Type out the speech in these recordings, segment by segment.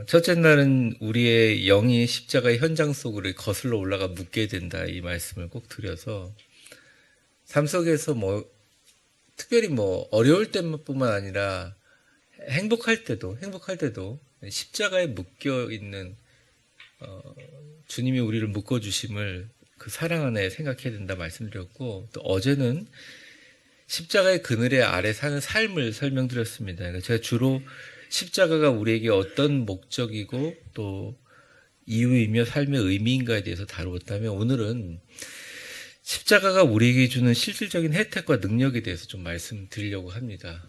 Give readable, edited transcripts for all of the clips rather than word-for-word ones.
첫째 날은 우리의 영이 십자가의 현장 속으로 거슬러 올라가 묻게 된다, 이 말씀을 꼭 드려서, 삶 속에서 특별히 어려울 때뿐만 아니라 행복할 때도 십자가에 묶여 있는 주님이 우리를 묶어주심을 그 사랑 안에 생각해야 된다 말씀드렸고, 또 어제는 십자가의 그늘에 아래 사는 삶을 설명드렸습니다. 그러니까 제가 주로 십자가가 우리에게 어떤 목적이고 또 이유이며 삶의 의미인가에 대해서 다루었다면, 오늘은 십자가가 우리에게 주는 실질적인 혜택과 능력에 대해서 좀 말씀드리려고 합니다.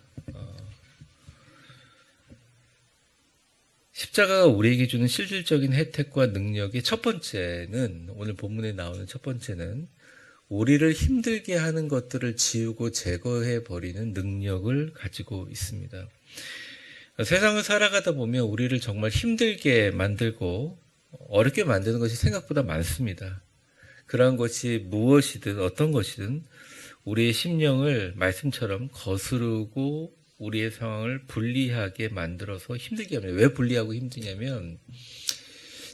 십자가가 우리에게 주는 실질적인 혜택과 능력의 첫 번째는, 오늘 본문에 나오는 첫 번째는 우리를 힘들게 하는 것들을 지우고 제거해 버리는 능력을 가지고 있습니다. 세상을 살아가다 보면 우리를 정말 힘들게 만들고 어렵게 만드는 것이 생각보다 많습니다. 그러한 것이 무엇이든 어떤 것이든 우리의 심령을 말씀처럼 거스르고 우리의 상황을 불리하게 만들어서 힘들게 합니다. 왜 불리하고 힘드냐면,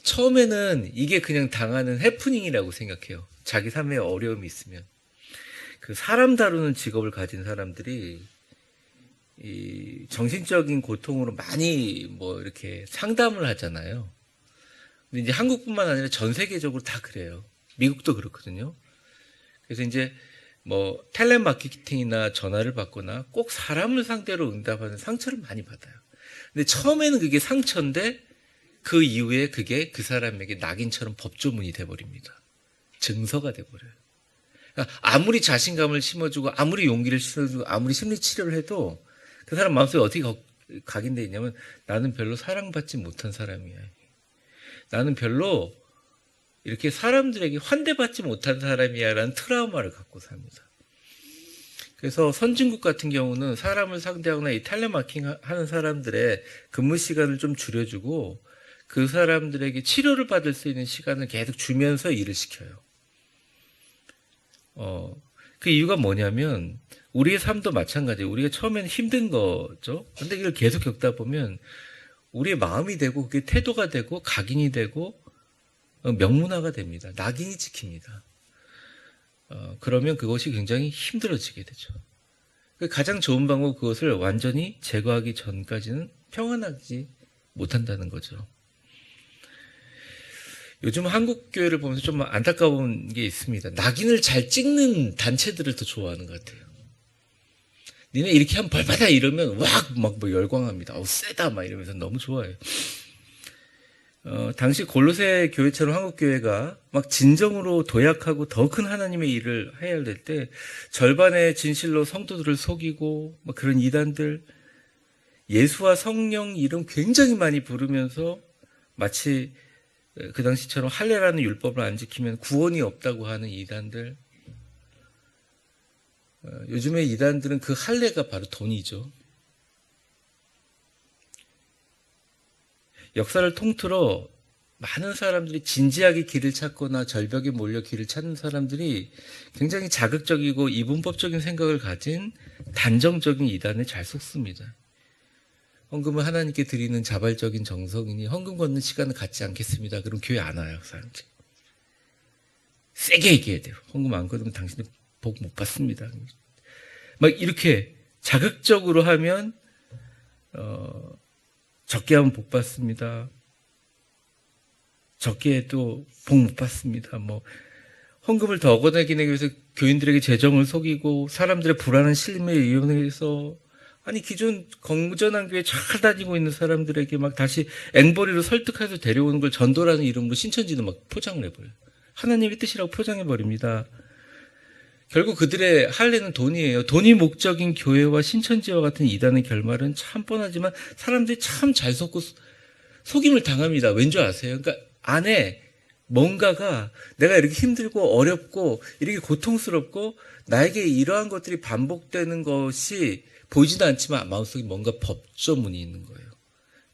처음에는 이게 그냥 당하는 해프닝이라고 생각해요. 자기 삶에 어려움이 있으면. 그 사람 다루는 직업을 가진 사람들이 이 정신적인 고통으로 많이 이렇게 상담을 하잖아요. 근데 이제 한국뿐만 아니라 전 세계적으로 다 그래요. 미국도 그렇거든요. 그래서 이제 텔레마케팅이나 전화를 받거나 꼭 사람을 상대로 응답하는 상처를 많이 받아요. 근데 처음에는 그게 상처인데 그 이후에 그게 그 사람에게 낙인처럼 법조문이 돼버립니다. 증서가 돼버려요. 그러니까 아무리 자신감을 심어주고 아무리 용기를 심어주고 아무리 심리치료를 해도 그 사람 마음속에 어떻게 각인되어 있냐면, 나는 별로 사랑받지 못한 사람이야. 나는 별로 이렇게 사람들에게 환대받지 못한 사람이야 라는 트라우마를 갖고 삽니다. 그래서 선진국 같은 경우는 사람을 상대하거나 이 텔레마케팅 하는 사람들의 근무 시간을 좀 줄여주고 그 사람들에게 치료를 받을 수 있는 시간을 계속 주면서 일을 시켜요. 그 이유가 뭐냐면, 우리의 삶도 마찬가지예요. 우리가 처음에는 힘든 거죠. 근데 이걸 계속 겪다 보면 우리의 마음이 되고 그게 태도가 되고 각인이 되고 명문화가 됩니다. 낙인이 찍힙니다. 그러면 그것이 굉장히 힘들어지게 되죠. 가장 좋은 방법, 그것을 완전히 제거하기 전까지는 평안하지 못한다는 거죠. 요즘 한국 교회를 보면서 좀 안타까운 게 있습니다. 낙인을 잘 찍는 단체들을 더 좋아하는 것 같아요. 니네 이렇게 하면 벌 받아 이러면 막 열광합니다. 세다 막 이러면서 너무 좋아해요. 당시 골로새 교회처럼 한국 교회가 막 진정으로 도약하고 더 큰 하나님의 일을 해야 될 때 절반의 진실로 성도들을 속이고 막 그런 이단들, 예수와 성령 이름 굉장히 많이 부르면서 마치 그 당시처럼 할례라는 율법을 안 지키면 구원이 없다고 하는 이단들, 요즘의 이단들은 그 할례가 바로 돈이죠. 역사를 통틀어 많은 사람들이 진지하게 길을 찾거나 절벽에 몰려 길을 찾는 사람들이 굉장히 자극적이고 이분법적인 생각을 가진 단정적인 이단에 잘 속습니다. 헌금을 하나님께 드리는 자발적인 정성이니 헌금 걷는 시간을 갖지 않겠습니다. 그럼 교회 안 와요, 사람들이. 세게 얘기해야 돼요. 헌금 안 걷으면 당신들 복 못 받습니다. 막 이렇게 자극적으로 하면 적게 하면 복 받습니다. 적게 해도 복 못 받습니다. 헌금을 더 얻어내기 위해서 교인들에게 재정을 속이고 사람들의 불안한 신림을 이용해서, 아니 기존 건전한 교회 잘 다니고 있는 사람들에게 막 다시 앵벌이로 설득해서 데려오는 걸 전도라는 이름으로 신천지도 막 포장을 해버려요. 하나님의 뜻이라고 포장해버립니다. 결국 그들의 할례는 돈이에요. 돈이 목적인 교회와 신천지와 같은 이단의 결말은 참 뻔하지만 사람들이 참 잘 속고 속임을 당합니다. 왠지 아세요? 그러니까 안에 뭔가가, 내가 이렇게 힘들고 어렵고 이렇게 고통스럽고 나에게 이러한 것들이 반복되는 것이 보이지도 않지만 마음속에 뭔가 법조문이 있는 거예요.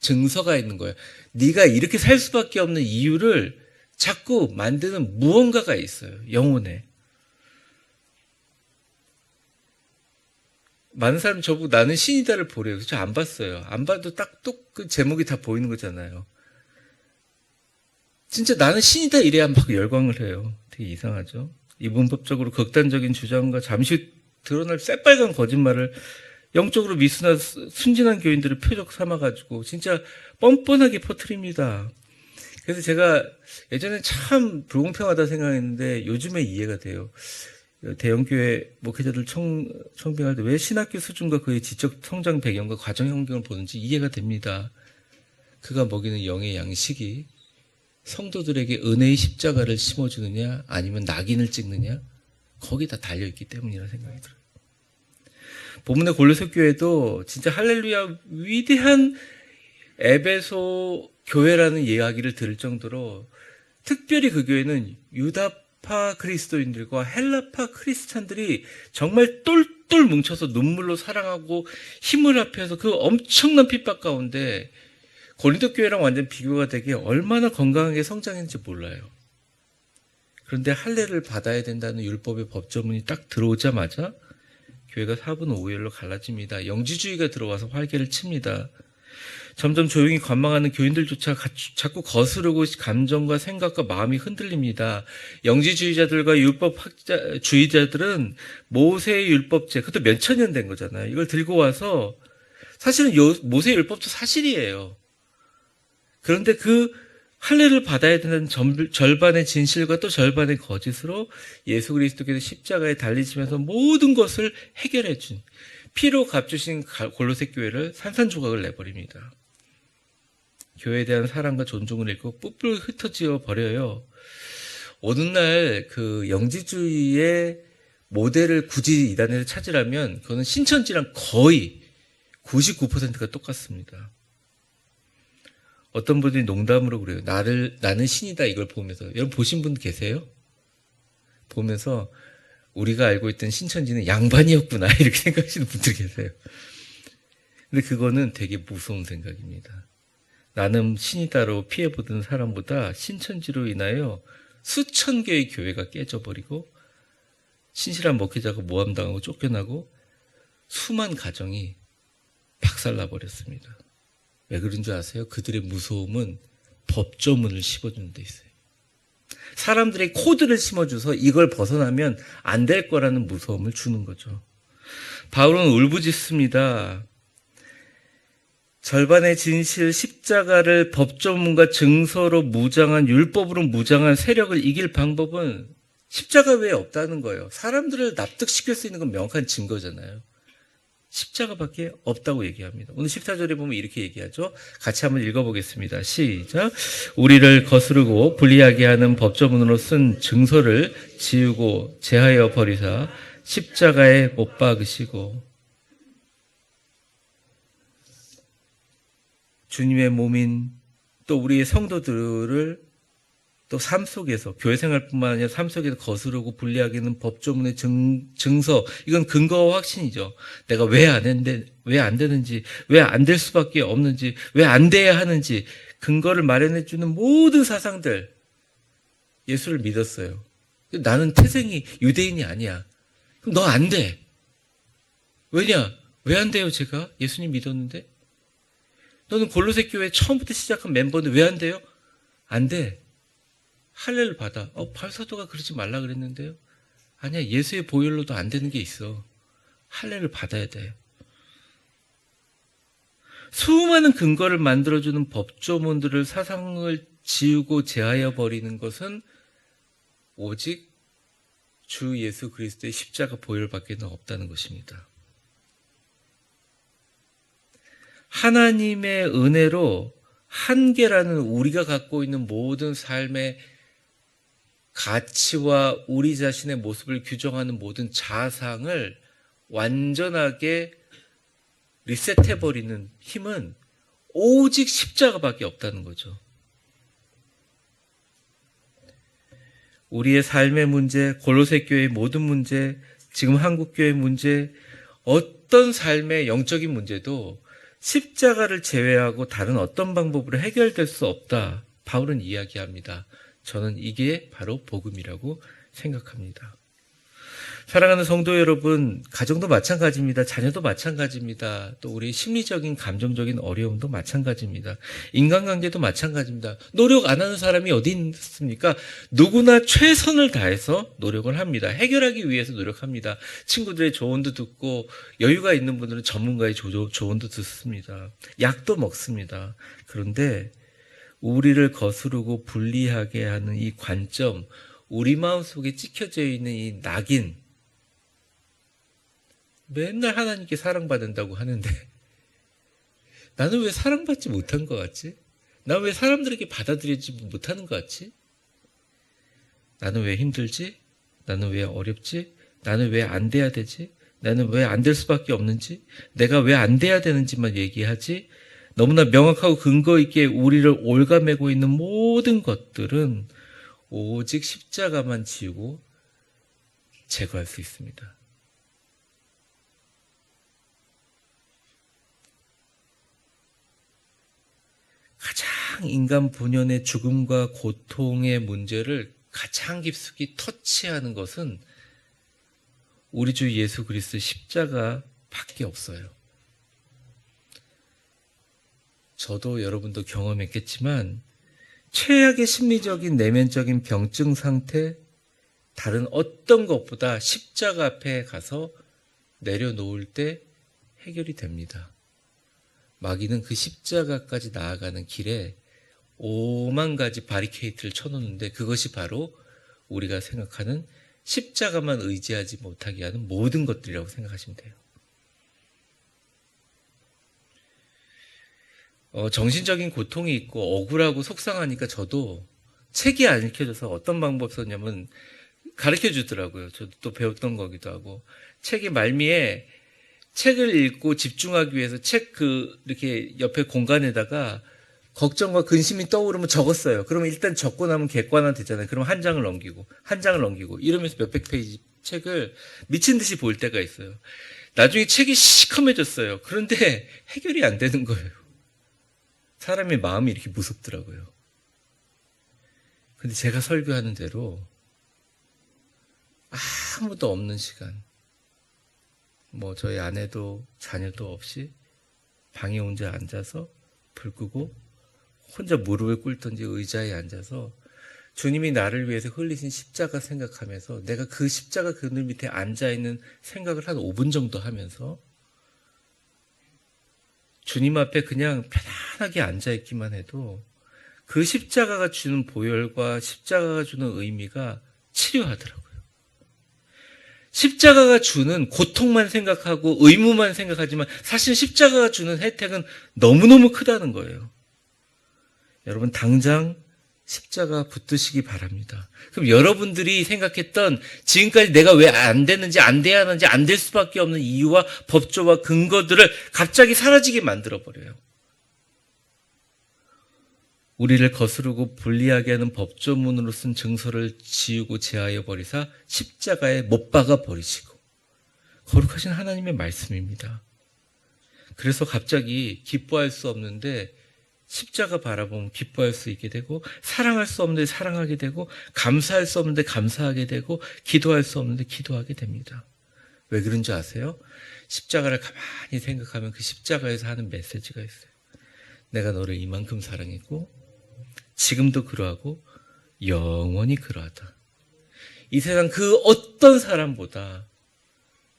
증서가 있는 거예요. 네가 이렇게 살 수밖에 없는 이유를 자꾸 만드는 무언가가 있어요. 영혼에. 많은 사람이 저보고 나는 신이다를 보래요. 저 안 봤어요. 안 봐도 딱 그 제목이 다 보이는 거잖아요. 진짜 나는 신이다 이래야 막 열광을 해요. 되게 이상하죠. 이 문법적으로 극단적인 주장과 잠시 드러날 새빨간 거짓말을 영적으로 미순한 순진한 교인들을 표적 삼아가지고 진짜 뻔뻔하게 퍼뜨립니다. 그래서 제가 예전에 참 불공평하다 생각했는데 요즘에 이해가 돼요. 대형교회 목회자들 청빙할 때 왜 신학교 수준과 그의 지적 성장 배경과 과정 환경을 보는지 이해가 됩니다. 그가 먹이는 영의 양식이 성도들에게 은혜의 십자가를 심어주느냐 아니면 낙인을 찍느냐 거기다 달려있기 때문이라 생각이 들어요. 본문의 골로새 교회도 진짜 할렐루야 위대한 에베소 교회라는 이야기를 들을 정도로 특별히 그 교회는 유다파 그리스도인들과 헬라파 크리스찬들이 정말 똘똘 뭉쳐서 눈물로 사랑하고 힘을 합해서 그 엄청난 핍박 가운데 고린도 교회랑 완전 비교가 되게 얼마나 건강하게 성장했는지 몰라요. 그런데 할례를 받아야 된다는 율법의 법조문이 딱 들어오자마자 교회가 4분 5일로 갈라집니다. 영지주의가 들어와서 활개를 칩니다. 점점 조용히 관망하는 교인들조차 자꾸 거스르고 감정과 생각과 마음이 흔들립니다. 영지주의자들과 율법주의자들은 모세의 율법제, 그것도 몇 천 년 된 거잖아요. 이걸 들고 와서 사실은 모세의 율법도 사실이에요. 그런데 그 할례를 받아야 되는 절반의 진실과 또 절반의 거짓으로 예수 그리스도께서 십자가에 달리시면서 모든 것을 해결해 준 피로 값주신 골로새 교회를 산산조각을 내버립니다. 교회에 대한 사랑과 존중을 잃고 뿔뿔 흩어지어 버려요. 어느 날 그 영지주의의 모델을 굳이 이단에서 찾으라면 그거는 신천지랑 거의 99%가 똑같습니다. 어떤 분들이 농담으로 그래요. 나는 신이다 이걸 보면서. 여러분 보신 분 계세요? 보면서 우리가 알고 있던 신천지는 양반이었구나 이렇게 생각하시는 분들 계세요. 근데 그거는 되게 무서운 생각입니다. 나는 신이다로 피해보던 사람보다 신천지로 인하여 수천 개의 교회가 깨져버리고 신실한 목회자가 모함당하고 쫓겨나고 수만 가정이 박살나버렸습니다. 왜 그런 줄 아세요? 그들의 무서움은 법조문을 씹어주는 데 있어요. 사람들의 코드를 심어줘서 이걸 벗어나면 안 될 거라는 무서움을 주는 거죠. 바울은 울부짖습니다. 절반의 진실 십자가를 법조문과 증서로 무장한 율법으로 무장한 세력을 이길 방법은 십자가 외에 없다는 거예요. 사람들을 납득시킬 수 있는 건 명확한 증거잖아요. 십자가밖에 없다고 얘기합니다. 오늘 14절에 보면 이렇게 얘기하죠. 같이 한번 읽어보겠습니다. 시작. 우리를 거스르고 불리하게 하는 법조문으로 쓴 증서를 지우고 제하여 버리사 십자가에 못 박으시고 주님의 몸인 또 우리의 성도들을 또 삶 속에서 교회 생활뿐만 아니라 삶 속에서 거스르고 불리하게 하는 법조문의 증서 이건 근거와 확신이죠. 내가 왜 안 되는지 왜 안 될 수밖에 없는지 왜 안 돼야 하는지 근거를 마련해 주는 모든 사상들 예수를 믿었어요. 나는 태생이 유대인이 아니야. 그럼 너 안 돼. 왜냐? 왜 안 돼요 제가? 예수님 믿었는데. 너는 골로새 교회 처음부터 시작한 멤버인데 왜 안 돼요? 안 돼. 할례를 받아. 발사도가 그러지 말라 그랬는데요. 아니야. 예수의 보혈로도 안 되는 게 있어. 할례를 받아야 돼. 수많은 근거를 만들어주는 법조문들을 사상을 지우고 제하여 버리는 것은 오직 주 예수 그리스도의 십자가 보혈밖에는 없다는 것입니다. 하나님의 은혜로 한계라는 우리가 갖고 있는 모든 삶의 가치와 우리 자신의 모습을 규정하는 모든 자상을 완전하게 리셋해버리는 힘은 오직 십자가밖에 없다는 거죠. 우리의 삶의 문제, 골로새 교회의 모든 문제, 지금 한국교회의 문제, 어떤 삶의 영적인 문제도 십자가를 제외하고 다른 어떤 방법으로 해결될 수 없다. 바울은 이야기합니다. 저는 이게 바로 복음이라고 생각합니다. 사랑하는 성도 여러분, 가정도 마찬가지입니다. 자녀도 마찬가지입니다. 또 우리 심리적인, 감정적인 어려움도 마찬가지입니다. 인간관계도 마찬가지입니다. 노력 안 하는 사람이 어디 있습니까? 누구나 최선을 다해서 노력을 합니다. 해결하기 위해서 노력합니다. 친구들의 조언도 듣고 여유가 있는 분들은 전문가의 조언도 듣습니다. 약도 먹습니다. 그런데 우리를 거스르고 분리하게 하는 이 관점, 우리 마음속에 찍혀져 있는 이 낙인, 맨날 하나님께 사랑받는다고 하는데 나는 왜 사랑받지 못한 것 같지? 나는 왜 사람들에게 받아들이지 못하는 것 같지? 나는 왜 힘들지? 나는 왜 어렵지? 나는 왜 안 돼야 되지? 나는 왜 안 될 수밖에 없는지? 내가 왜 안 돼야 되는지만 얘기하지? 너무나 명확하고 근거 있게 우리를 올가매고 있는 모든 것들은 오직 십자가만 지우고 제거할 수 있습니다. 가장 인간 본연의 죽음과 고통의 문제를 가장 깊숙이 터치하는 것은 우리 주 예수 그리스도의 십자가밖에 없어요. 저도 여러분도 경험했겠지만 최악의 심리적인 내면적인 병증 상태, 다른 어떤 것보다 십자가 앞에 가서 내려놓을 때 해결이 됩니다. 마귀는 그 십자가까지 나아가는 길에 5만 가지 바리케이트를 쳐놓는데 그것이 바로 우리가 생각하는 십자가만 의지하지 못하게 하는 모든 것들이라고 생각하시면 돼요. 정신적인 고통이 있고 억울하고 속상하니까 저도 책이 안 읽혀져서 어떤 방법 썼냐면 가르쳐 주더라고요. 저도 또 배웠던 거기도 하고 책의 말미에 책을 읽고 집중하기 위해서 책 이렇게 옆에 공간에다가 걱정과 근심이 떠오르면 적었어요. 그러면 일단 적고 나면 객관화 되잖아요. 그럼 한 장을 넘기고 이러면서 몇백 페이지 책을 미친 듯이 볼 때가 있어요. 나중에 책이 시커매졌어요. 그런데 해결이 안 되는 거예요. 사람의 마음이 이렇게 무섭더라고요. 근데 제가 설교하는 대로 아무도 없는 시간, 저희 아내도 자녀도 없이 방에 혼자 앉아서 불 끄고 혼자 무릎을 꿇든지 의자에 앉아서 주님이 나를 위해서 흘리신 십자가 생각하면서 내가 그 십자가 그늘 밑에 앉아있는 생각을 한 5분 정도 하면서 주님 앞에 그냥 편안하게 앉아있기만 해도 그 십자가가 주는 보혈과 십자가가 주는 의미가 치료하더라고요. 십자가가 주는 고통만 생각하고 의무만 생각하지만 사실 십자가가 주는 혜택은 너무너무 크다는 거예요. 여러분 당장 십자가 붙드시기 바랍니다. 그럼 여러분들이 생각했던 지금까지 내가 왜 안 됐는지 안 돼야 하는지 안 될 수밖에 없는 이유와 법조와 근거들을 갑자기 사라지게 만들어버려요. 우리를 거스르고 분리하게 하는 법조문으로 쓴 증서를 지우고 제하여 버리사 십자가에 못 박아 버리시고 거룩하신 하나님의 말씀입니다. 그래서 갑자기 기뻐할 수 없는데 십자가 바라보면 기뻐할 수 있게 되고 사랑할 수 없는데 사랑하게 되고 감사할 수 없는데 감사하게 되고 기도할 수 없는데 기도하게 됩니다. 왜 그런지 아세요? 십자가를 가만히 생각하면 그 십자가에서 하는 메시지가 있어요. 내가 너를 이만큼 사랑했고 지금도 그러하고 영원히 그러하다. 이 세상 그 어떤 사람보다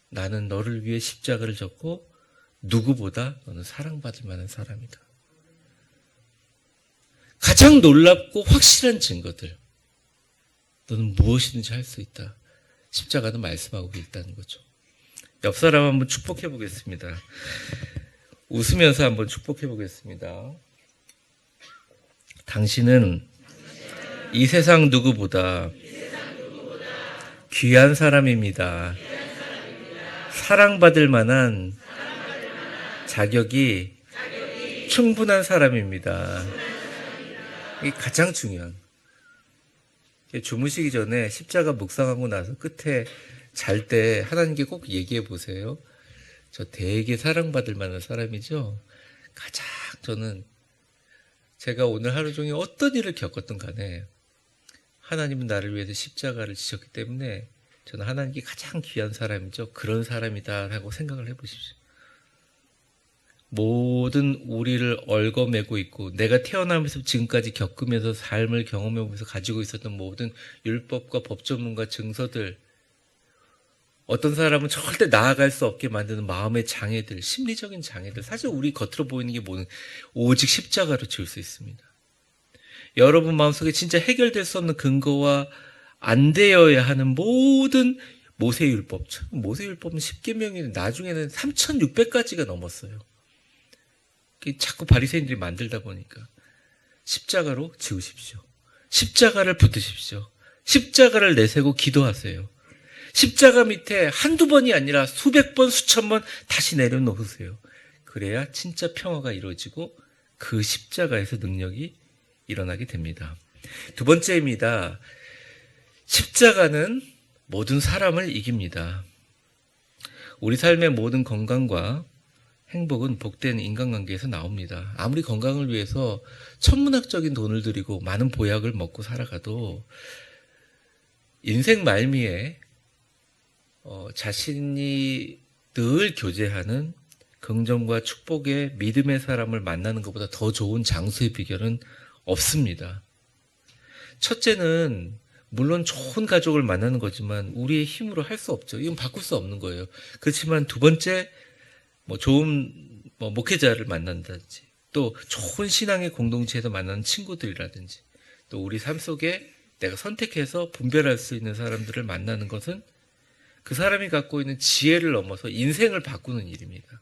나는 너를 위해 십자가를 졌고 누구보다 너는 사랑받을 만한 사람이다. 가장 놀랍고 확실한 증거들. 너는 무엇이든지 할 수 있다. 십자가는 말씀하고 있다는 거죠. 옆 사람 한번 축복해 보겠습니다. 웃으면서 한번 축복해 보겠습니다. 당신은 이 세상 누구보다 귀한 사람입니다. 사랑받을 만한 자격이 충분한 사람입니다. 이게 가장 중요한. 주무시기 전에 십자가 묵상하고 나서 끝에 잘 때 하나님께 꼭 얘기해 보세요. 저 되게 사랑받을 만한 사람이죠. 가장 저는 제가 오늘 하루 종일 어떤 일을 겪었든 간에 하나님은 나를 위해서 십자가를 지셨기 때문에 저는 하나님께 가장 귀한 사람이죠. 그런 사람이다라고 생각을 해보십시오. 모든 우리를 얽어매고 있고 내가 태어나면서 지금까지 겪으면서 삶을 경험해보면서 가지고 있었던 모든 율법과 법조문과 증서들, 어떤 사람은 절대 나아갈 수 없게 만드는 마음의 장애들, 심리적인 장애들, 사실 우리 겉으로 보이는 게 뭐는 오직 십자가로 지울 수 있습니다. 여러분 마음속에 진짜 해결될 수 없는 근거와 안 되어야 하는 모든 모세율법, 모세율법은 10계명인데 나중에는 3600가지가 넘었어요. 자꾸 바리새인들이 만들다 보니까 십자가로 지우십시오. 십자가를 붙드십시오. 십자가를 내세고 기도하세요. 십자가 밑에 한두 번이 아니라 수백 번, 수천 번 다시 내려놓으세요. 그래야 진짜 평화가 이루어지고 그 십자가에서 능력이 일어나게 됩니다. 두 번째입니다. 십자가는 모든 사람을 이깁니다. 우리 삶의 모든 건강과 행복은 복된 인간관계에서 나옵니다. 아무리 건강을 위해서 천문학적인 돈을 들이고 많은 보약을 먹고 살아가도 인생 말미에 자신이 늘 교제하는 긍정과 축복의 믿음의 사람을 만나는 것보다 더 좋은 장수의 비결은 없습니다. 첫째는 물론 좋은 가족을 만나는 거지만 우리의 힘으로 할 수 없죠. 이건 바꿀 수 없는 거예요. 그렇지만 두 번째, 좋은 목회자를 만난다든지, 또 좋은 신앙의 공동체에서 만나는 친구들이라든지, 또 우리 삶 속에 내가 선택해서 분별할 수 있는 사람들을 만나는 것은 그 사람이 갖고 있는 지혜를 넘어서 인생을 바꾸는 일입니다.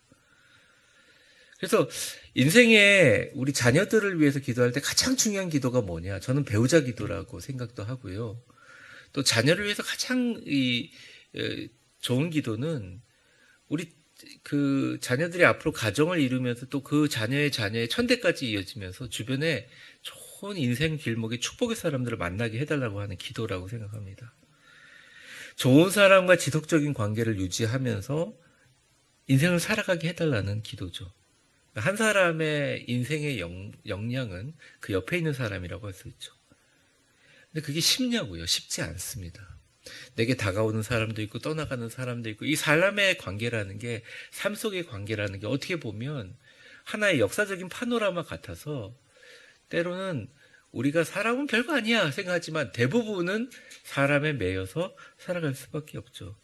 그래서 인생에 우리 자녀들을 위해서 기도할 때 가장 중요한 기도가 뭐냐? 저는 배우자 기도라고 생각도 하고요. 또 자녀를 위해서 가장 좋은 기도는 우리 그 자녀들이 앞으로 가정을 이루면서 또 그 자녀의 천대까지 이어지면서 주변에 좋은 인생 길목에 축복의 사람들을 만나게 해달라고 하는 기도라고 생각합니다. 좋은 사람과 지속적인 관계를 유지하면서 인생을 살아가게 해달라는 기도죠. 한 사람의 인생의 역량은 그 옆에 있는 사람이라고 할 수 있죠. 근데 그게 쉽냐고요? 쉽지 않습니다. 내게 다가오는 사람도 있고 떠나가는 사람도 있고, 이 사람의 관계라는 게, 삶 속의 관계라는 게 어떻게 보면 하나의 역사적인 파노라마 같아서 때로는 우리가 사람은 별거 아니야 생각하지만 대부분은 사람에 매여서 살아갈 수밖에 없죠.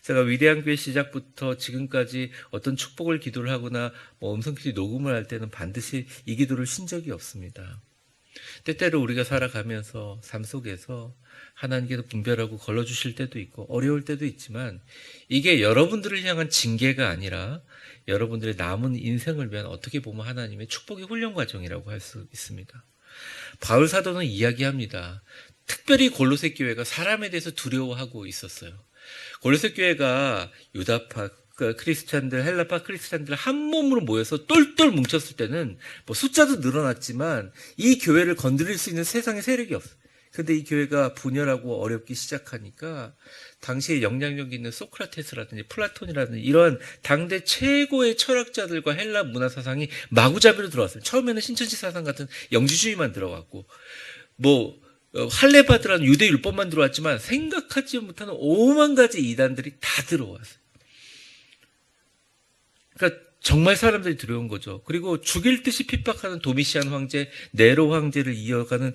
제가 위대한 교회 시작부터 지금까지 어떤 축복을 기도를 하거나 음성기도 녹음을 할 때는 반드시 이 기도를 쉰 적이 없습니다. 때때로 우리가 살아가면서 삶 속에서 하나님께서 분별하고 걸러주실 때도 있고 어려울 때도 있지만, 이게 여러분들을 향한 징계가 아니라 여러분들의 남은 인생을 위한 어떻게 보면 하나님의 축복의 훈련 과정이라고 할 수 있습니다. 바울 사도는 이야기합니다. 특별히 골로새 교회가 사람에 대해서 두려워하고 있었어요. 골로새 교회가 유다파 크리스찬들, 헬라파 크리스찬들 한 몸으로 모여서 똘똘 뭉쳤을 때는 숫자도 늘어났지만 이 교회를 건드릴 수 있는 세상의 세력이 없어요. 근데 이 교회가 분열하고 어렵기 시작하니까 당시에 영향력 있는 소크라테스라든지 플라톤이라든지 이런 당대 최고의 철학자들과 헬라 문화 사상이 마구잡이로 들어왔어요. 처음에는 신천지 사상 같은 영지주의만 들어왔고, 할레바드라는 유대 율법만 들어왔지만 생각하지 못하는 5만 가지 이단들이 다 들어왔어요. 그러니까 정말 사람들이 두려운 거죠. 그리고 죽일 듯이 핍박하는 도미시안 황제, 네로 황제를 이어가는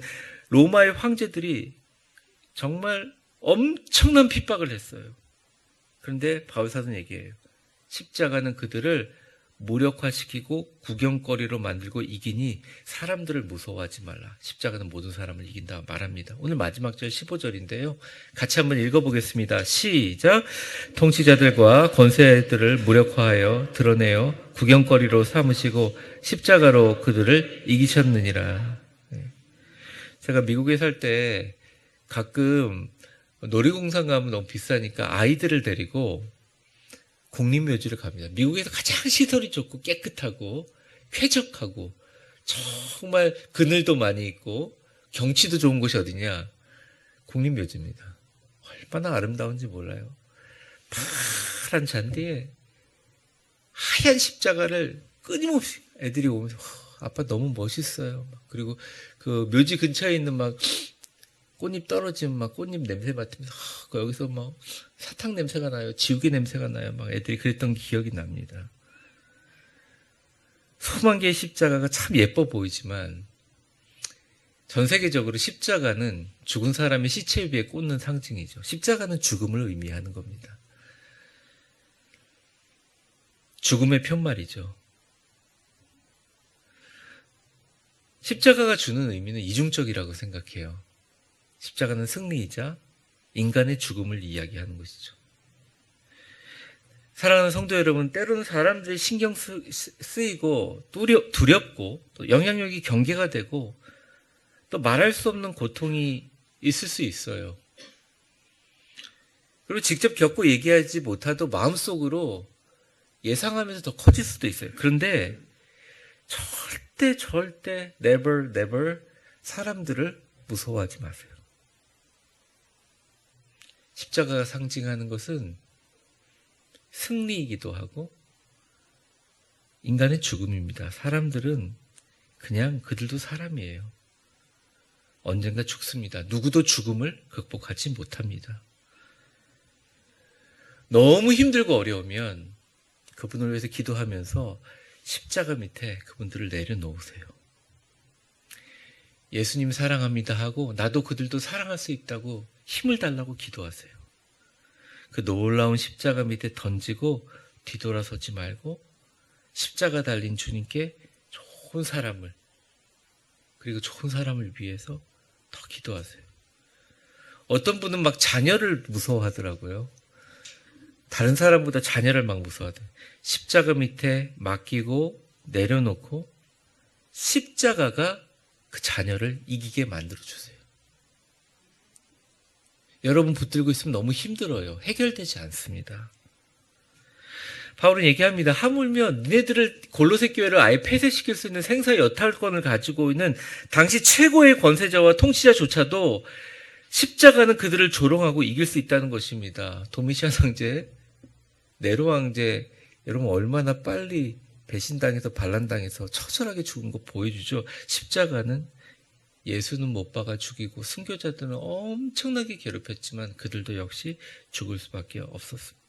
로마의 황제들이 정말 엄청난 핍박을 했어요. 그런데 바울사도는 얘기해요. 십자가는 그들을 무력화시키고 구경거리로 만들고 이기니 사람들을 무서워하지 말라. 십자가는 모든 사람을 이긴다 말합니다. 오늘 마지막 절 15절인데요. 같이 한번 읽어보겠습니다. 시작. 통치자들과 권세들을 무력화하여 드러내어 구경거리로 삼으시고 십자가로 그들을 이기셨느니라. 제가 미국에 살 때 가끔 놀이공원 가면 너무 비싸니까 아이들을 데리고 국립묘지를 갑니다. 미국에서 가장 시설이 좋고 깨끗하고 쾌적하고 정말 그늘도 많이 있고 경치도 좋은 곳이 어디냐? 국립묘지입니다. 얼마나 아름다운지 몰라요. 파란 잔디에 하얀 십자가를 끊임없이 애들이 오면서 아빠 너무 멋있어요. 그리고 그 묘지 근처에 있는 꽃잎 떨어지면 막 꽃잎 냄새 맡으면서 여기서 막 사탕 냄새가 나요. 지우개 냄새가 나요. 막 애들이 그랬던 기억이 납니다. 수만 개의 십자가가 참 예뻐 보이지만 전 세계적으로 십자가는 죽은 사람의 시체 위에 꽂는 상징이죠. 십자가는 죽음을 의미하는 겁니다. 죽음의 편말이죠. 십자가가 주는 의미는 이중적이라고 생각해요. 십자가는 승리이자 인간의 죽음을 이야기하는 것이죠. 사랑하는 성도 여러분, 때로는 사람들이 신경 쓰이고 두렵고 또 영향력이 경계가 되고 또 말할 수 없는 고통이 있을 수 있어요. 그리고 직접 겪고 얘기하지 못하도 마음속으로 예상하면서 더 커질 수도 있어요. 그런데 절대 never 사람들을 무서워하지 마세요. 십자가가 상징하는 것은 승리이기도 하고 인간의 죽음입니다. 사람들은 그냥 그들도 사람이에요. 언젠가 죽습니다. 누구도 죽음을 극복하지 못합니다. 너무 힘들고 어려우면 그분을 위해서 기도하면서 십자가 밑에 그분들을 내려놓으세요. 예수님 사랑합니다 하고 나도 그들도 사랑할 수 있다고 힘을 달라고 기도하세요. 그 놀라운 십자가 밑에 던지고 뒤돌아서지 말고 십자가 달린 주님께 좋은 사람을 그리고 좋은 사람을 위해서 더 기도하세요. 어떤 분은 막 자녀를 무서워하더라고요. 다른 사람보다 자녀를 막 무서워하더라고요. 십자가 밑에 맡기고 내려놓고 십자가가 그 자녀를 이기게 만들어주세요. 여러분 붙들고 있으면 너무 힘들어요. 해결되지 않습니다. 바울은 얘기합니다. 하물며 너네들을 골로새 교회를 아예 폐쇄시킬 수 있는 생사 여탈권을 가지고 있는 당시 최고의 권세자와 통치자조차도 십자가는 그들을 조롱하고 이길 수 있다는 것입니다. 도미시안 황제, 네로 황제, 여러분 얼마나 빨리 배신당해서 반란당해서 처절하게 죽은 거 보여주죠. 십자가는 예수는 못 박아 죽이고 순교자들은 엄청나게 괴롭혔지만 그들도 역시 죽을 수밖에 없었습니다.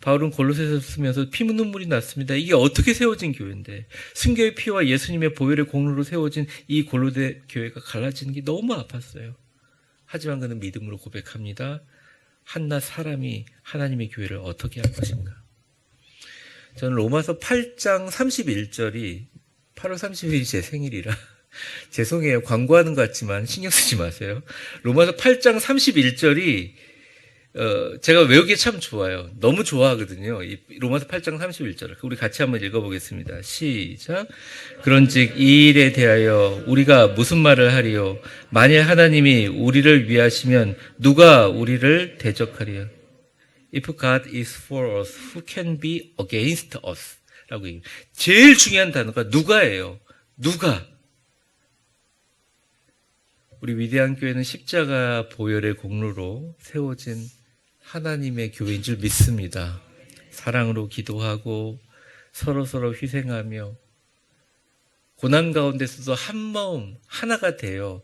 바울은 골로새서 쓰면서 피 눈물이 났습니다. 이게 어떻게 세워진 교회인데 순교의 피와 예수님의 보혈의 공로로 세워진 이 골로새 교회가 갈라지는 게 너무 아팠어요. 하지만 그는 믿음으로 고백합니다. 한낱 사람이 하나님의 교회를 어떻게 할 것인가. 저는 로마서 8장 31절이 8월 30일이 제 생일이라 죄송해요. 광고하는 것 같지만 신경 쓰지 마세요. 로마서 8장 31절이 제가 외우기 참 좋아요. 너무 좋아하거든요. 이 로마서 8장 31절. 우리 같이 한번 읽어보겠습니다. 시작. 그런즉 이 일에 대하여 우리가 무슨 말을 하리요? 만일 하나님이 우리를 위하시면 누가 우리를 대적하리요? If God is for us, who can be against us? 라고 얘기해요. 제일 중요한 단어가 누가예요. 누가? 우리 위대한 교회는 십자가 보혈의 공로로 세워진 하나님의 교회인 줄 믿습니다. 사랑으로 기도하고 서로 희생하며 고난 가운데서도 한 마음 하나가 되어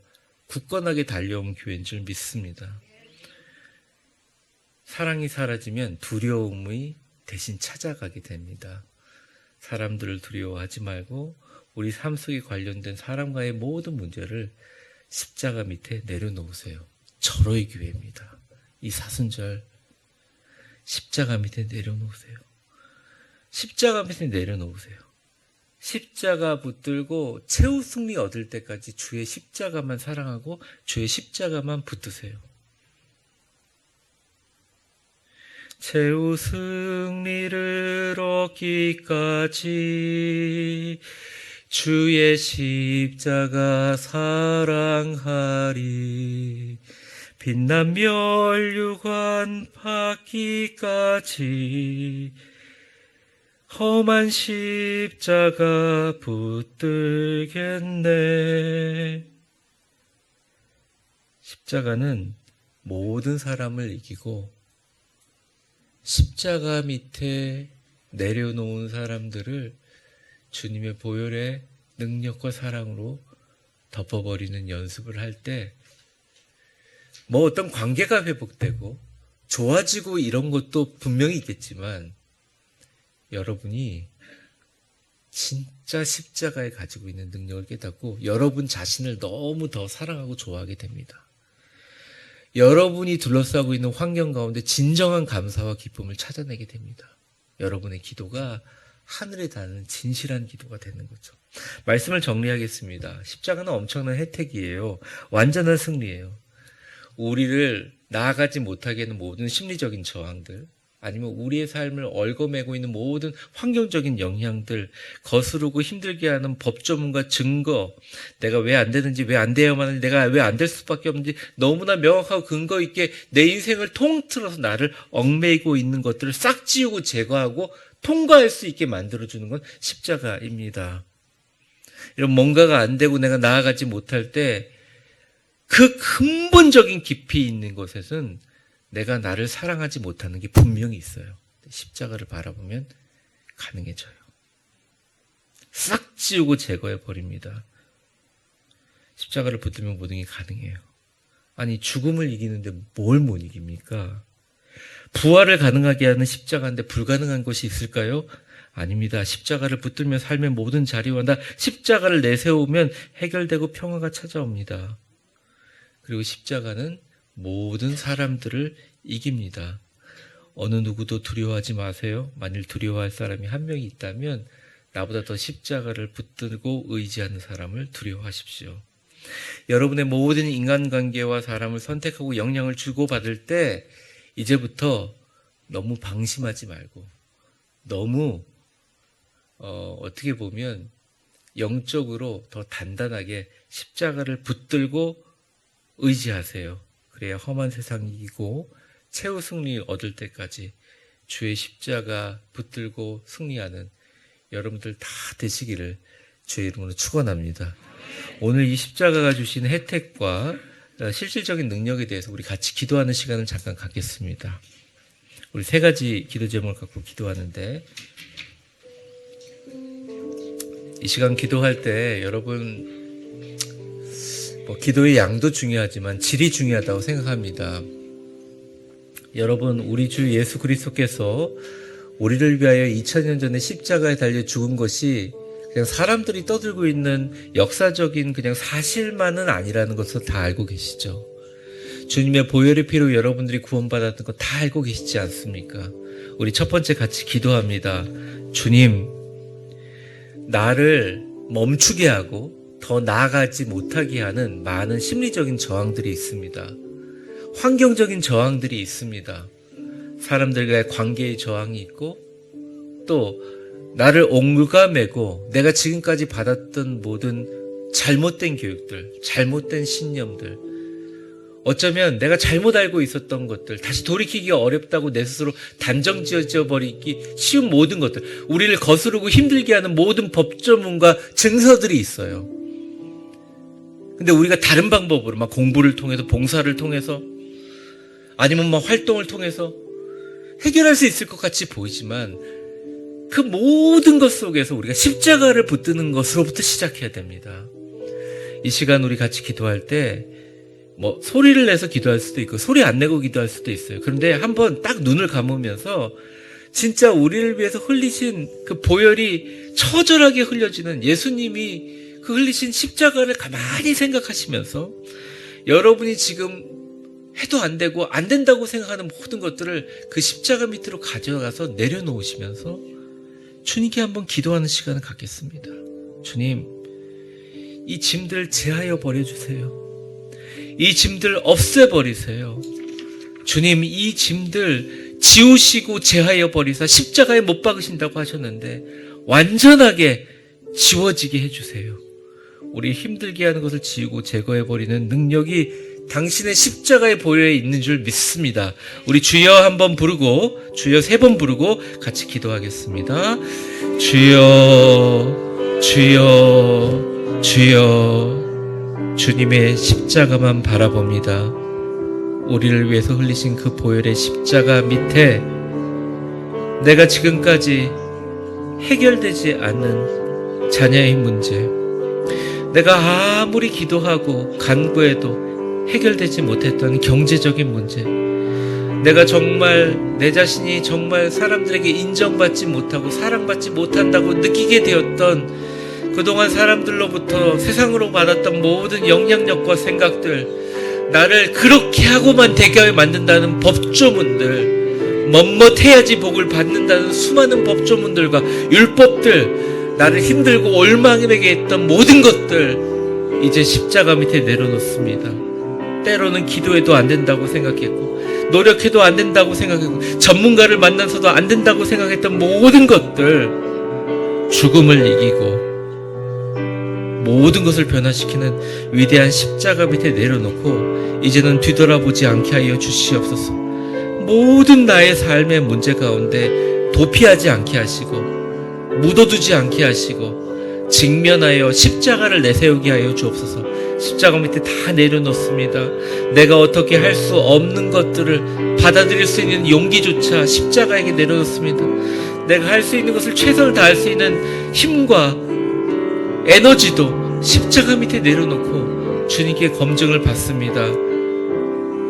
굳건하게 달려온 교회인 줄 믿습니다. 사랑이 사라지면 두려움이 대신 찾아가게 됩니다. 사람들을 두려워하지 말고 우리 삶 속에 관련된 사람과의 모든 문제를 십자가 밑에 내려놓으세요. 절호의 교회입니다. 이 사순절 십자가 밑에 내려놓으세요. 십자가 밑에 내려놓으세요. 십자가 붙들고 최후 승리 얻을 때까지 주의 십자가만 사랑하고 주의 십자가만 붙드세요. 최후 승리를 얻기까지 주의 십자가 사랑하리. 빛난 멸류관 받기까지 험한 십자가 붙들겠네. 십자가는 모든 사람을 이기고 십자가 밑에 내려놓은 사람들을 주님의 보혈의 능력과 사랑으로 덮어버리는 연습을 할 때 뭐 어떤 관계가 회복되고 좋아지고 이런 것도 분명히 있겠지만 여러분이 진짜 십자가에 가지고 있는 능력을 깨닫고 여러분 자신을 너무 더 사랑하고 좋아하게 됩니다. 여러분이 둘러싸고 있는 환경 가운데 진정한 감사와 기쁨을 찾아내게 됩니다. 여러분의 기도가 하늘에 닿는 진실한 기도가 되는 거죠. 말씀을 정리하겠습니다. 십자가는 엄청난 혜택이에요. 완전한 승리예요. 우리를 나아가지 못하게 하는 모든 심리적인 저항들, 아니면 우리의 삶을 얽어매고 있는 모든 환경적인 영향들, 거스르고 힘들게 하는 법조문과 증거, 내가 왜 안 되는지, 왜 안 돼야만 하는지, 내가 왜 안 될 수밖에 없는지 너무나 명확하고 근거 있게 내 인생을 통틀어서 나를 얽매이고 있는 것들을 싹 지우고 제거하고 통과할 수 있게 만들어주는 건 십자가입니다. 이런 뭔가가 안 되고 내가 나아가지 못할 때 그 근본적인 깊이 있는 것에서는 내가 나를 사랑하지 못하는 게 분명히 있어요. 십자가를 바라보면 가능해져요. 싹 지우고 제거해 버립니다. 십자가를 붙들면 모든 게 가능해요. 아니, 죽음을 이기는데 뭘 못 이깁니까? 부활을 가능하게 하는 십자가인데 불가능한 것이 있을까요? 아닙니다. 십자가를 붙들며 삶의 모든 자리와 나 십자가를 내세우면 해결되고 평화가 찾아옵니다. 그리고 십자가는 모든 사람들을 이깁니다. 어느 누구도 두려워하지 마세요. 만일 두려워할 사람이 한 명이 있다면 나보다 더 십자가를 붙들고 의지하는 사람을 두려워하십시오. 여러분의 모든 인간관계와 사람을 선택하고 영향을 주고받을 때 이제부터 너무 방심하지 말고 너무 어떻게 보면 영적으로 더 단단하게 십자가를 붙들고 의지하세요. 그래야 험한 세상 이기고 최후 승리 얻을 때까지 주의 십자가 붙들고 승리하는 여러분들 다 되시기를 주의 이름으로 축원합니다. 오늘 이 십자가가 주신 혜택과 실질적인 능력에 대해서 우리 같이 기도하는 시간을 잠깐 갖겠습니다. 우리 세 가지 기도 제목을 갖고 기도하는데, 이 시간 기도할 때 여러분 기도의 양도 중요하지만 질이 중요하다고 생각합니다. 여러분, 우리 주 예수 그리스도께서 우리를 위하여 2000년 전에 십자가에 달려 죽은 것이 그냥 사람들이 떠들고 있는 역사적인 그냥 사실만은 아니라는 것을 다 알고 계시죠. 주님의 보혈의 피로 여러분들이 구원받았던 거 다 알고 계시지 않습니까? 우리 첫 번째 같이 기도합니다. 주님, 나를 멈추게 하고 더 나아가지 못하게 하는 많은 심리적인 저항들이 있습니다. 환경적인 저항들이 있습니다. 사람들과의 관계의 저항이 있고 또 나를 옹가매고 내가 지금까지 받았던 모든 잘못된 교육들, 잘못된 신념들, 어쩌면 내가 잘못 알고 있었던 것들, 다시 돌이키기가 어렵다고 내 스스로 단정지어져 버리기 쉬운 모든 것들, 우리를 거스르고 힘들게 하는 모든 법조문과 증서들이 있어요. 근데 우리가 다른 방법으로 막 공부를 통해서, 봉사를 통해서, 아니면 막 활동을 통해서 해결할 수 있을 것 같이 보이지만 그 모든 것 속에서 우리가 십자가를 붙드는 것으로부터 시작해야 됩니다. 이 시간 우리 같이 기도할 때 소리를 내서 기도할 수도 있고 소리 안 내고 기도할 수도 있어요. 그런데 한번 딱 눈을 감으면서 진짜 우리를 위해서 흘리신 그 보혈이 처절하게 흘려지는 예수님이 그 흘리신 십자가를 가만히 생각하시면서 여러분이 지금 해도 안 되고 안 된다고 생각하는 모든 것들을 그 십자가 밑으로 가져가서 내려놓으시면서 주님께 한번 기도하는 시간을 갖겠습니다. 주님, 이 짐들 제하여 버려주세요. 이 짐들 없애버리세요. 주님, 이 짐들 지우시고 제하여 버리사 십자가에 못 박으신다고 하셨는데 완전하게 지워지게 해주세요. 우리 힘들게 하는 것을 지우고 제거해버리는 능력이 당신의 십자가의 보혈에 있는 줄 믿습니다. 우리 주여 한번 부르고, 주여 3번 부르고 같이 기도하겠습니다. 주여, 주여, 주여. 주님의 십자가만 바라봅니다. 우리를 위해서 흘리신 그 보혈의 십자가 밑에 내가 지금까지 해결되지 않는 자녀의 문제, 내가 아무리 기도하고 간구해도 해결되지 못했던 경제적인 문제, 내가 정말 내 자신이 정말 사람들에게 인정받지 못하고 사랑받지 못한다고 느끼게 되었던 그동안 사람들로부터 세상으로 받았던 모든 영향력과 생각들, 나를 그렇게 하고만 되게 만든다는 법조문들, 멋멋해야지 복을 받는다는 수많은 법조문들과 율법들, 나를 힘들고 올망하게 했던 모든 것들 이제 십자가 밑에 내려놓습니다. 때로는 기도해도 안 된다고 생각했고, 노력해도 안 된다고 생각했고, 전문가를 만나서도 안 된다고 생각했던 모든 것들, 죽음을 이기고 모든 것을 변화시키는 위대한 십자가 밑에 내려놓고 이제는 뒤돌아보지 않게 하여 주시옵소서. 모든 나의 삶의 문제 가운데 도피하지 않게 하시고 묻어두지 않게 하시고 직면하여 십자가를 내세우게 하여 주옵소서. 십자가 밑에 다 내려놓습니다. 내가 어떻게 할 수 없는 것들을 받아들일 수 있는 용기조차 십자가에게 내려놓습니다. 내가 할 수 있는 것을 최선을 다할 수 있는 힘과 에너지도 십자가 밑에 내려놓고 주님께 검증을 받습니다.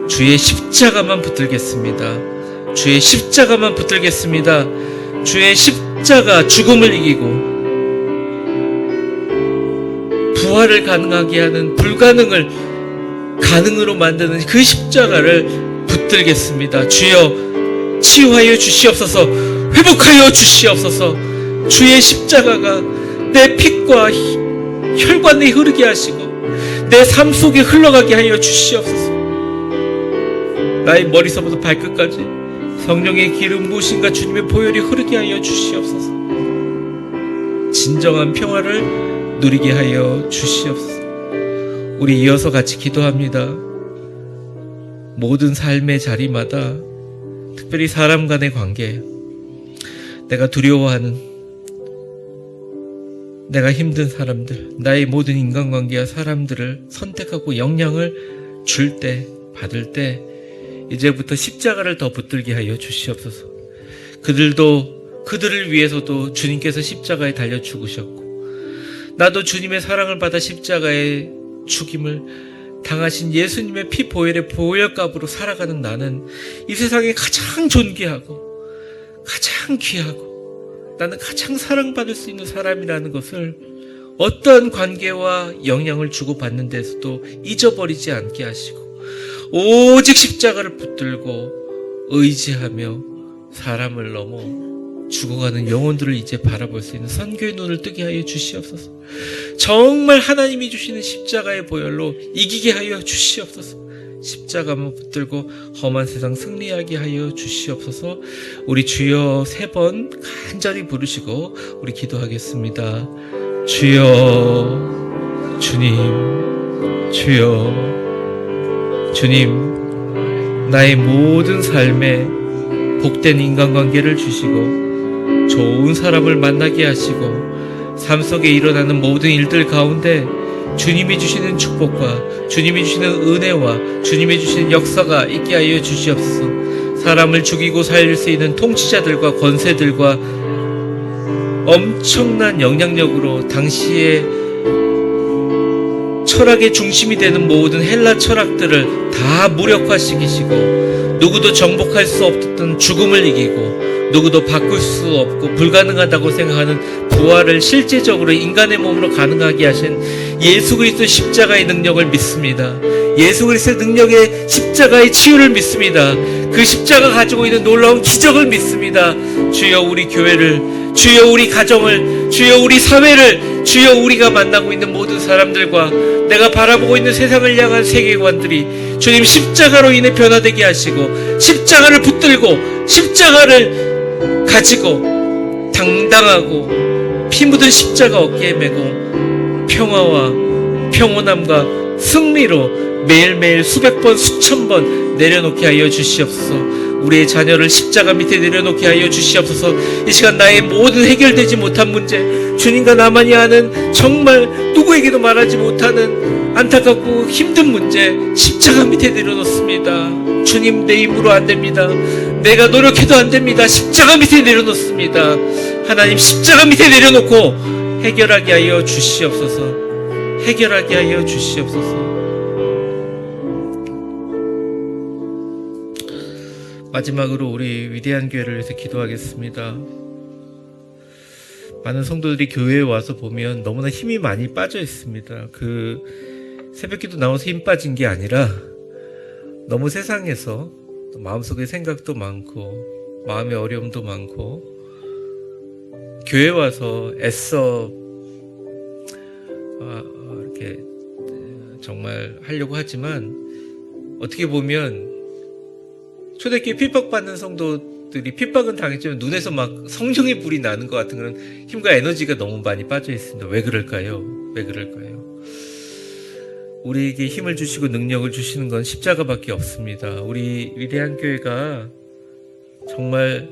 주의 십자가만 붙들겠습니다. 주의 십자가만 붙들겠습니다. 주의 십자가, 죽음을 이기고 부활을 가능하게 하는 불가능을 가능으로 만드는 그 십자가를 붙들겠습니다. 주여 치유하여 주시옵소서. 회복하여 주시옵소서. 주의 십자가가 내 피과 혈관에 흐르게 하시고 내 삶 속에 흘러가게 하여 주시옵소서. 나의 머리서부터 발끝까지 성령의 기름 부으심과 주님의 보혈이 흐르게 하여 주시옵소서. 진정한 평화를 누리게 하여 주시옵소서. 우리 이어서 같이 기도합니다. 모든 삶의 자리마다, 특별히 사람 간의 관계, 내가 두려워하는, 내가 힘든 사람들, 나의 모든 인간관계와 사람들을 선택하고 영향을 줄 때, 받을 때 이제부터 십자가를 더 붙들게 하여 주시옵소서. 그들을 위해서도 주님께서 십자가에 달려 죽으셨고, 나도 주님의 사랑을 받아 십자가의 죽임을 당하신 예수님의 피 보혈의 보혈값으로 살아가는 나는 이 세상에 가장 존귀하고 가장 귀하고 나는 가장 사랑받을 수 있는 사람이라는 것을 어떠한 관계와 영향을 주고받는 데서도 잊어버리지 않게 하시고, 오직 십자가를 붙들고 의지하며 사람을 넘어 죽어가는 영혼들을 이제 바라볼 수 있는 선교의 눈을 뜨게 하여 주시옵소서. 정말 하나님이 주시는 십자가의 보혈로 이기게 하여 주시옵소서. 십자가만 붙들고 험한 세상 승리하게 하여 주시옵소서. 우리 주여 3번 간절히 부르시고 우리 기도하겠습니다. 주여, 주님, 주여, 주님, 나의 모든 삶에 복된 인간관계를 주시고 좋은 사람을 만나게 하시고 삶 속에 일어나는 모든 일들 가운데 주님이 주시는 축복과 주님이 주시는 은혜와 주님이 주시는 역사가 있게 하여 주시옵소서. 사람을 죽이고 살릴 수 있는 통치자들과 권세들과 엄청난 영향력으로 당시에 철학의 중심이 되는 모든 헬라 철학들을 다 무력화시키시고 누구도 정복할 수 없었던 죽음을 이기고 누구도 바꿀 수 없고 불가능하다고 생각하는 부활을 실제적으로 인간의 몸으로 가능하게 하신 예수 그리스도 십자가의 능력을 믿습니다. 예수 그리스도의 능력의 십자가의 치유를 믿습니다. 그 십자가 가지고 있는 놀라운 기적을 믿습니다. 주여 우리 교회를, 주여 우리 가정을, 주여 우리 사회를, 주여 우리가 만나고 있는 모든 사람들과 내가 바라보고 있는 세상을 향한 세계관들이 주님 십자가로 인해 변화되게 하시고 십자가를 붙들고 십자가를 가지고 당당하고 피 묻은 십자가 어깨에 메고 평화와 평온함과 승리로 매일매일 수백 번 수천 번 내려놓게 하여 주시옵소서. 우리의 자녀를 십자가 밑에 내려놓게 하여 주시옵소서. 이 시간 나의 모든 해결되지 못한 문제, 주님과 나만이 아는 정말 누구에게도 말하지 못하는 안타깝고 힘든 문제 십자가 밑에 내려놓습니다. 주님, 내 힘으로 안 됩니다. 내가 노력해도 안 됩니다. 십자가 밑에 내려놓습니다. 하나님, 십자가 밑에 내려놓고 해결하게 하여 주시옵소서. 해결하게 하여 주시옵소서. 마지막으로 우리 위대한 교회를 위해서 기도하겠습니다. 많은 성도들이 교회에 와서 보면 너무나 힘이 많이 빠져 있습니다. 새벽기도 나와서 힘 빠진 게 아니라 너무 세상에서 마음속에 생각도 많고 마음의 어려움도 많고 교회 와서 애써 이렇게 정말 하려고 하지만 어떻게 보면 초대교회 핍박받는 성도들이 핍박은 당했지만 눈에서 막 성령의 불이 나는 것 같은 그런 힘과 에너지가 너무 많이 빠져 있습니다. 왜 그럴까요? 왜 그럴까요? 우리에게 힘을 주시고 능력을 주시는 건 십자가밖에 없습니다. 우리 위대한 교회가 정말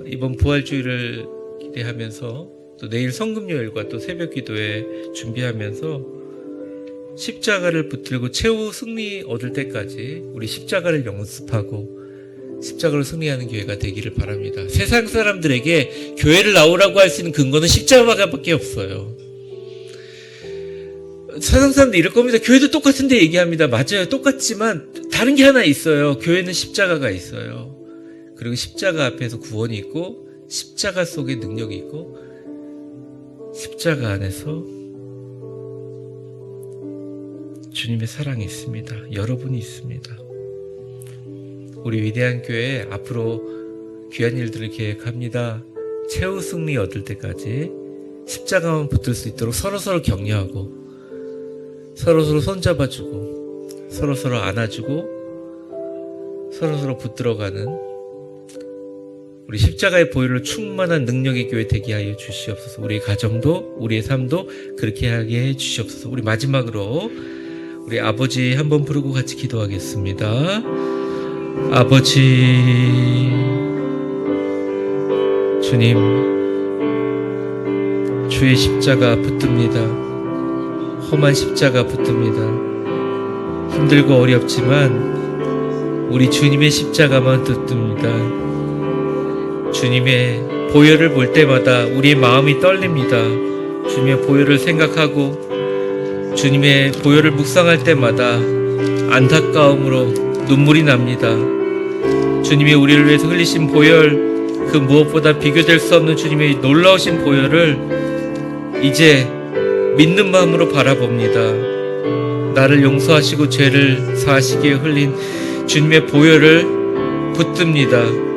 이번 부활주일을 기대하면서 또 내일 성금요일과 또 새벽기도에 준비하면서 십자가를 붙들고 최후 승리 얻을 때까지 우리 십자가를 연습하고 십자가로 승리하는 교회가 되기를 바랍니다. 세상 사람들에게 교회를 나오라고 할 수 있는 근거는 십자가밖에 없어요. 세상 사람들 이럴 겁니다. 교회도 똑같은데 얘기합니다. 맞아요. 똑같지만 다른 게 하나 있어요. 교회는 십자가가 있어요. 그리고 십자가 앞에서 구원이 있고 십자가 속에 능력이 있고 십자가 안에서 주님의 사랑이 있습니다. 여러분이 있습니다. 우리 위대한 교회 앞으로 귀한 일들을 계획합니다. 최후 승리 얻을 때까지 십자가만 붙들 수 있도록 서로서로 격려하고 서로서로 손잡아주고 서로서로 안아주고 서로서로 붙들어가는 우리 십자가의 보혈로 충만한 능력의 교회 되게 하여 주시옵소서. 우리의 가정도 우리의 삶도 그렇게 하게 해 주시옵소서. 우리 마지막으로 우리 아버지 한번 부르고 같이 기도하겠습니다. 아버지 주님, 주의 십자가 붙듭니다. 험한 십자가 붙듭니다. 힘들고 어렵지만 우리 주님의 십자가만 붙듭니다. 주님의 보혈을 볼 때마다 우리의 마음이 떨립니다. 주님의 보혈을 생각하고 주님의 보혈을 묵상할 때마다 안타까움으로 눈물이 납니다. 주님이 우리를 위해서 흘리신 보혈, 그 무엇보다 비교될 수 없는 주님의 놀라우신 보혈을 이제 믿는 마음으로 바라봅니다. 나를 용서하시고 죄를 사하시기에 흘린 주님의 보혈을 붙듭니다.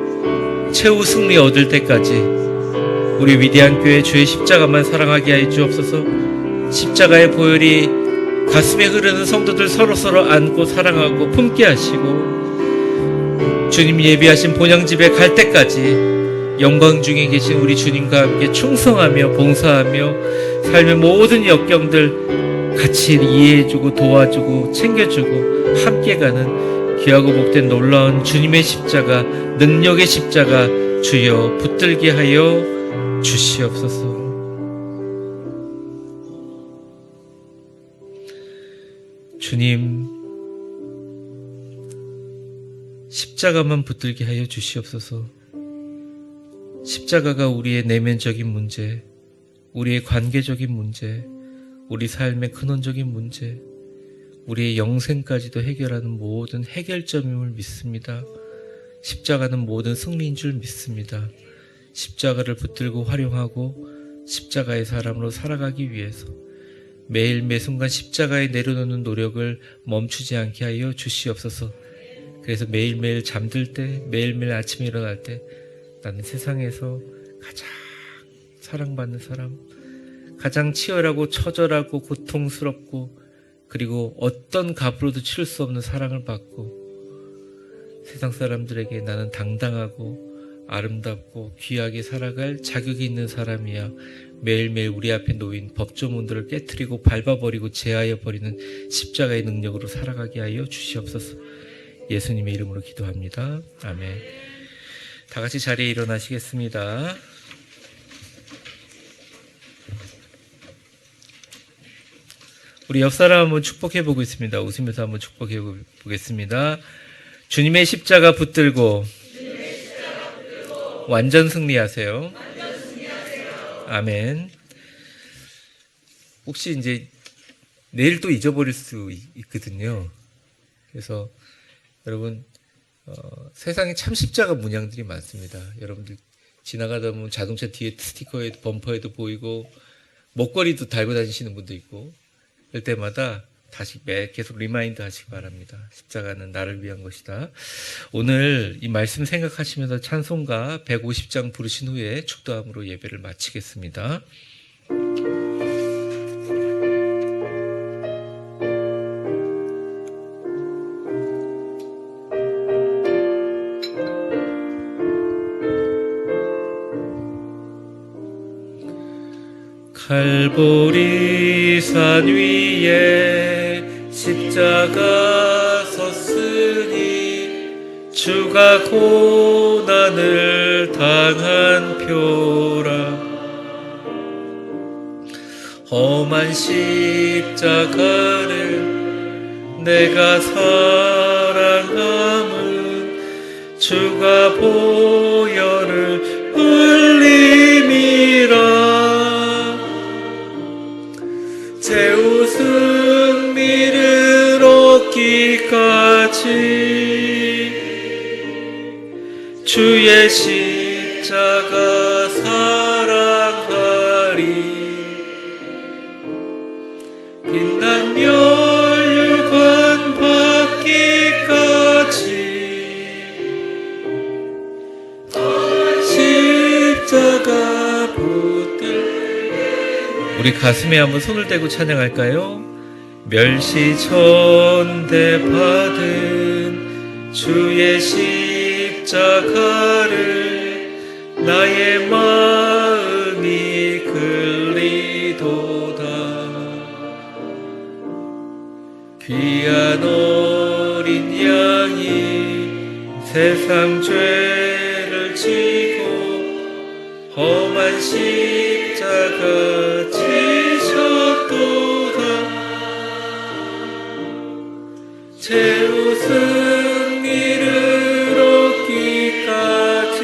최후 승리 얻을 때까지 우리 위대한 교회 주의 십자가만 사랑하게 하여 주옵소서. 십자가의 보혈이 가슴에 흐르는 성도들 서로서로 안고 사랑하고 품게 하시고 주님 예비하신 본향집에 갈 때까지 영광 중에 계신 우리 주님과 함께 충성하며 봉사하며 삶의 모든 역경들 같이 이해해주고 도와주고 챙겨주고 함께 가는 귀하고 복된 놀라운 주님의 십자가, 능력의 십자가 주여 붙들게 하여 주시옵소서. 주님, 십자가만 붙들게 하여 주시옵소서. 십자가가 우리의 내면적인 문제, 우리의 관계적인 문제, 우리 삶의 근원적인 문제, 우리의 영생까지도 해결하는 모든 해결점임을 믿습니다. 십자가는 모든 승리인 줄 믿습니다. 십자가를 붙들고 활용하고 십자가의 사람으로 살아가기 위해서 매일 매순간 십자가에 내려놓는 노력을 멈추지 않게 하여 주시옵소서. 그래서 매일매일 잠들 때, 매일매일 아침에 일어날 때 나는 세상에서 가장 사랑받는 사람, 가장 치열하고 처절하고 고통스럽고 그리고 어떤 값으로도 치를 수 없는 사랑을 받고 세상 사람들에게 나는 당당하고 아름답고 귀하게 살아갈 자격이 있는 사람이야. 매일매일 우리 앞에 놓인 법조문들을 깨트리고 밟아버리고 제하여 버리는 십자가의 능력으로 살아가게 하여 주시옵소서. 예수님의 이름으로 기도합니다. 아멘. 다 같이 자리에 일어나시겠습니다. 우리 옆사람 한번 축복해 보고 있습니다. 웃으면서 한번 축복해 보겠습니다. 주님의 십자가 붙들고 완전 승리하세요. 아멘. 혹시 이제 내일 또 잊어버릴 수 있거든요. 그래서 여러분 세상에 참 십자가 문양들이 많습니다. 여러분들 지나가다 보면 자동차 뒤에 스티커에 범퍼에도 보이고 목걸이도 달고 다니시는 분도 있고 그럴 때마다 다시 계속 리마인드 하시기 바랍니다. 십자가는 나를 위한 것이다. 오늘 이 말씀 생각하시면서 찬송가 150장 부르신 후에 축도함으로 예배를 마치겠습니다. 갈보리 산 위에 십자가 섰으니 주가 고난을 당한 표라. 험한 십자가를 내가 사랑함은 주가 보혈을 흘림이라. 최후 승리를 얻기까지 주의 십자가 사랑하리. 빛난 멸류관 받기까지 십자가 붙들. 우리 가슴에 한번 손을 대고 찬양할까요? 멸시천대 받은 주의 십자가를 나의 마음이 끌리도다. 귀한 어린 양이 세상 죄를 지고 험한 십자가 지셨도다. 최후 승리를 얻기까지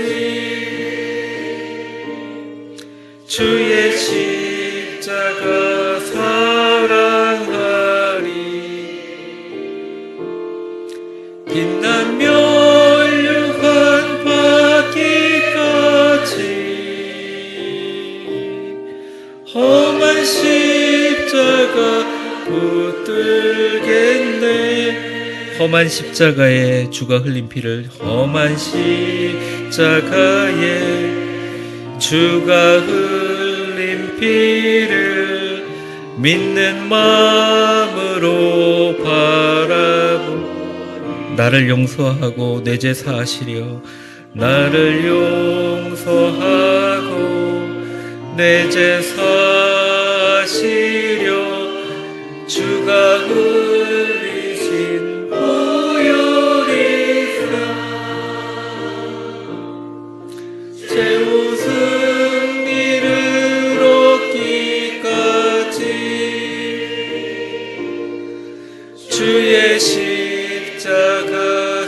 주의 십자가 사랑하리. 빛난 멸류관 받기까지 험한 십자가 붙들겠네. 험한 십자가에 주가 흘린 피를, 험한 십자가에 주가 흘린 피를 믿는 마음으로 바라보. 나를 용서하고 내 죄 사하시려. 나를 용서하고 내 죄 사하시려. 주가 흘리신 보혈이사. 최후 승리를 얻기까지 주의 십자가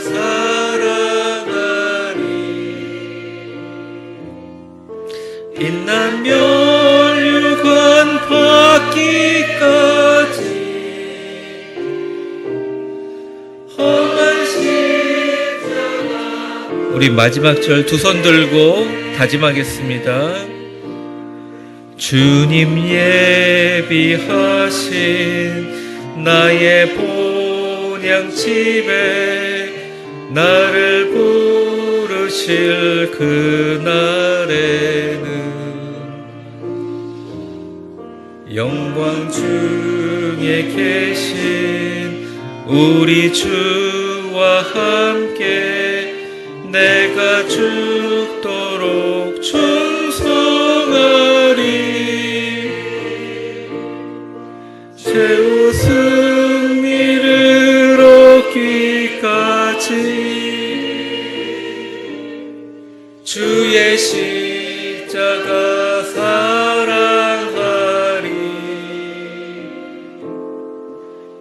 사랑하리. 빛난 멸류관 받기까지 험한 십자가. 우리 마지막 절 두 손 들고 다짐하겠습니다. 주님 예비하신 나의 본향집에 나를 부르실 그날에는 영광 중에 계신 우리 주와 함께 내가 죽도록 충성하리. 최후 승리를 얻기까지 주의 십자가 사랑하리.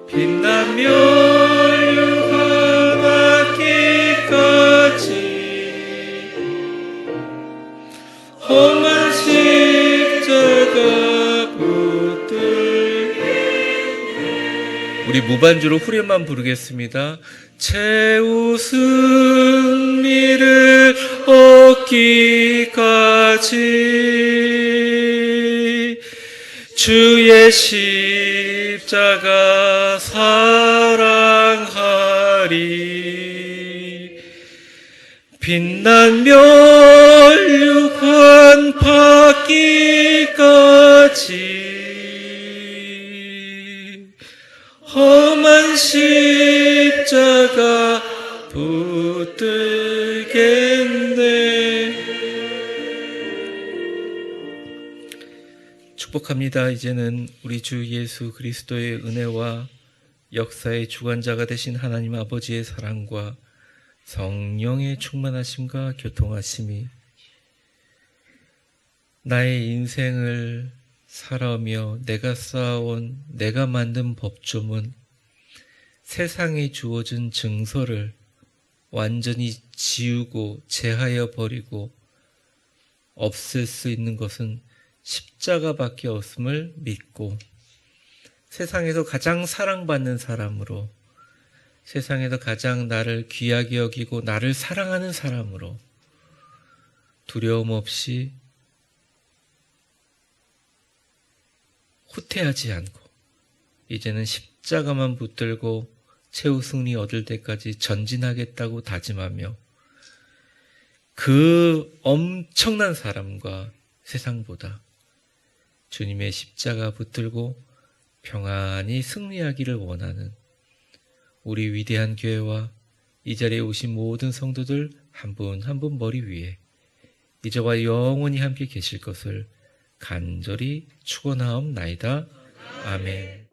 빛난 멸류관 받기까지 험한 십자가 붙들. 우리 무반주로 후렴만 부르겠습니다. 최후 승리를 얻기까지 주의 십자가 사랑하리. 빛난 멸류관 받기까지 험한 십자가 붙들겠네. 축복합니다. 이제는 우리 주 예수 그리스도의 은혜와 역사의 주관자가 되신 하나님 아버지의 사랑과 성령의 충만하심과 교통하심이 나의 인생을 살아오며 내가 쌓아온 내가 만든 법조문, 세상에 주어진 증서를 완전히 지우고 제하여 버리고 없앨 수 있는 것은 십자가밖에 없음을 믿고 세상에서 가장 사랑받는 사람으로, 세상에서 가장 나를 귀하게 여기고 나를 사랑하는 사람으로 두려움 없이 후퇴하지 않고 이제는 십자가만 붙들고 최후 승리 얻을 때까지 전진하겠다고 다짐하며 그 엄청난 사람과 세상보다 주님의 십자가 붙들고 평안히 승리하기를 원하는 우리 위대한 교회와 이 자리에 오신 모든 성도들 한 분 한 분 머리 위에 이제와 영원히 함께 계실 것을 간절히 축원하옵나이다. 아멘.